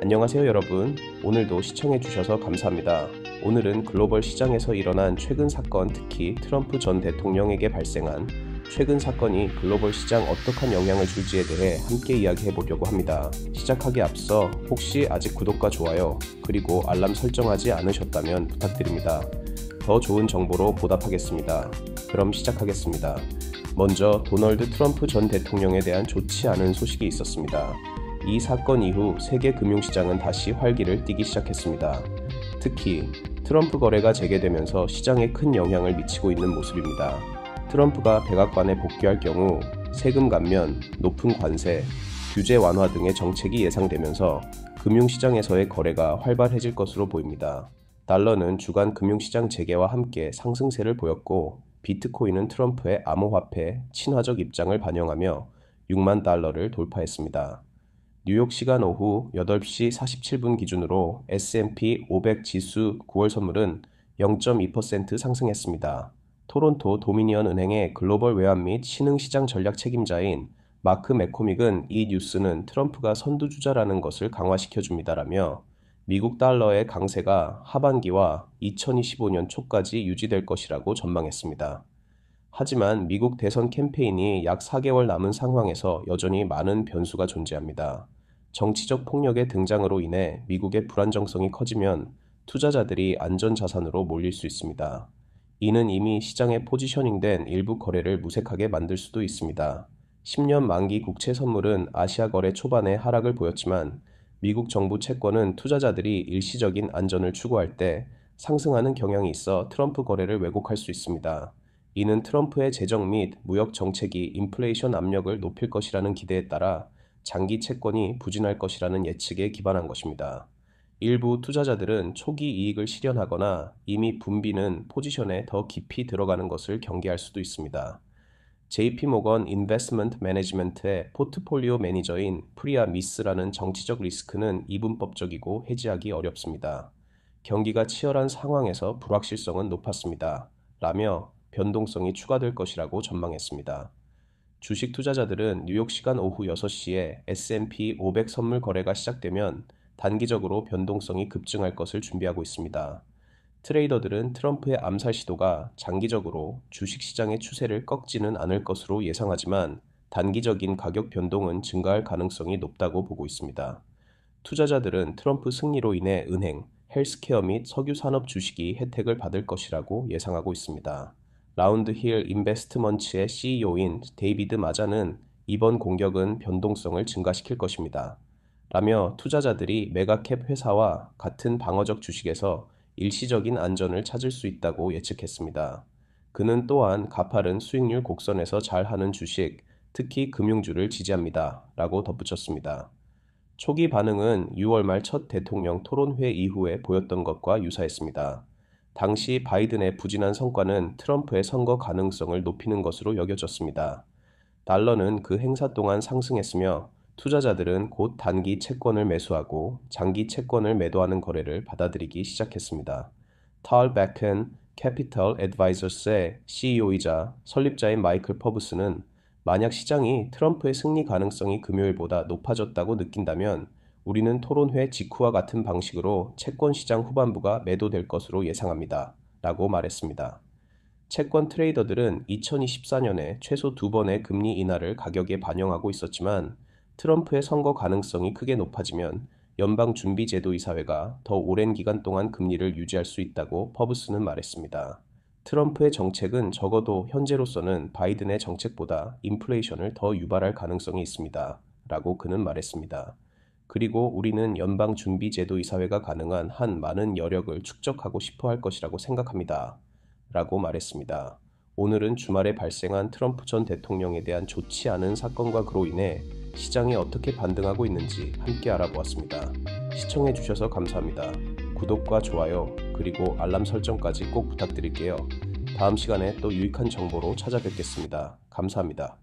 안녕하세요 여러분. 오늘도 시청해주셔서 감사합니다. 오늘은 글로벌 시장에서 일어난 최근 사건, 특히 트럼프 전 대통령에게 발생한 최근 사건이 글로벌 시장 어떠한 영향을 줄지에 대해 함께 이야기해 보려고 합니다. 시작하기에 앞서 혹시 아직 구독과 좋아요 그리고 알람 설정하지 않으셨다면 부탁드립니다. 더 좋은 정보로 보답하겠습니다. 그럼 시작하겠습니다. 먼저 도널드 트럼프 전 대통령에 대한 좋지 않은 소식이 있었습니다. 이 사건 이후 세계 금융시장은 다시 활기를 띠기 시작했습니다. 특히 트럼프 거래가 재개되면서 시장에 큰 영향을 미치고 있는 모습입니다. 트럼프가 백악관에 복귀할 경우 세금 감면, 높은 관세, 규제 완화 등의 정책이 예상되면서 금융시장에서의 거래가 활발해질 것으로 보입니다. 달러는 주간 금융시장 재개와 함께 상승세를 보였고, 비트코인은 트럼프의 암호화폐 친화적 입장을 반영하며 6만 달러를 돌파했습니다. 뉴욕 시간 오후 8시 47분 기준으로 S&P 500 지수 9월 선물은 0.2% 상승했습니다. 토론토 도미니언 은행의 글로벌 외환 및 신흥시장 전략 책임자인 마크 맥코믹은 이 뉴스는 트럼프가 선두주자라는 것을 강화시켜줍니다라며 미국 달러의 강세가 하반기와 2025년 초까지 유지될 것이라고 전망했습니다. 하지만 미국 대선 캠페인이 약 4개월 남은 상황에서 여전히 많은 변수가 존재합니다. 정치적 폭력의 등장으로 인해 미국의 불안정성이 커지면 투자자들이 안전자산으로 몰릴 수 있습니다. 이는 이미 시장에 포지셔닝된 일부 거래를 무색하게 만들 수도 있습니다. 10년 만기 국채 선물은 아시아 거래 초반에 하락을 보였지만 미국 정부 채권은 투자자들이 일시적인 안전을 추구할 때 상승하는 경향이 있어 트럼프 거래를 왜곡할 수 있습니다. 이는 트럼프의 재정 및 무역 정책이 인플레이션 압력을 높일 것이라는 기대에 따라 장기 채권이 부진할 것이라는 예측에 기반한 것입니다. 일부 투자자들은 초기 이익을 실현하거나 이미 붐비는 포지션에 더 깊이 들어가는 것을 경계할 수도 있습니다. JP모건 인베스트먼트 매니지먼트의 포트폴리오 매니저인 프리아 미스라는 정치적 리스크는 이분법적이고 해지하기 어렵습니다. 경기가 치열한 상황에서 불확실성은 높았습니다. 라며 변동성이 추가될 것이라고 전망했습니다. 주식 투자자들은 뉴욕 시간 오후 6시에 S&P 500 선물 거래가 시작되면 단기적으로 변동성이 급증할 것을 준비하고 있습니다. 트레이더들은 트럼프의 암살 시도가 장기적으로 주식시장의 추세를 꺾지는 않을 것으로 예상하지만 단기적인 가격 변동은 증가할 가능성이 높다고 보고 있습니다. 투자자들은 트럼프 승리로 인해 은행, 헬스케어 및 석유 산업 주식이 혜택을 받을 것이라고 예상하고 있습니다. 라운드 힐 인베스트먼츠의 CEO인 데이비드 마자는 이번 공격은 변동성을 증가시킬 것입니다. 라며 투자자들이 메가캡 회사와 같은 방어적 주식에서 일시적인 안전을 찾을 수 있다고 예측했습니다. 그는 또한 가파른 수익률 곡선에서 잘하는 주식, 특히 금융주를 지지합니다. 라고 덧붙였습니다. 초기 반응은 6월 말 첫 대통령 토론회 이후에 보였던 것과 유사했습니다. 당시 바이든의 부진한 성과는 트럼프의 선거 가능성을 높이는 것으로 여겨졌습니다. 달러는 그 행사 동안 상승했으며 투자자들은 곧 단기 채권을 매수하고 장기 채권을 매도하는 거래를 받아들이기 시작했습니다. 탈 베켄 캐피털 애드바이저스의 CEO이자 설립자인 마이클 퍼브스는 만약 시장이 트럼프의 승리 가능성이 금요일보다 높아졌다고 느낀다면 우리는 토론회 직후와 같은 방식으로 채권 시장 후반부가 매도될 것으로 예상합니다. 라고 말했습니다. 채권 트레이더들은 2024년에 최소 2번의 금리 인하를 가격에 반영하고 있었지만 트럼프의 선거 가능성이 크게 높아지면 연방준비제도이사회가 더 오랜 기간 동안 금리를 유지할 수 있다고 퍼브스는 말했습니다. 트럼프의 정책은 적어도 현재로서는 바이든의 정책보다 인플레이션을 더 유발할 가능성이 있습니다. 라고 그는 말했습니다. 그리고 우리는 연방준비제도이사회가 가능한 한 많은 여력을 축적하고 싶어 할 것이라고 생각합니다. 라고 말했습니다. 오늘은 주말에 발생한 트럼프 전 대통령에 대한 좋지 않은 사건과 그로 인해 시장이 어떻게 반등하고 있는지 함께 알아보았습니다. 시청해주셔서 감사합니다. 구독과 좋아요 그리고 알람 설정까지 꼭 부탁드릴게요. 다음 시간에 또 유익한 정보로 찾아뵙겠습니다. 감사합니다.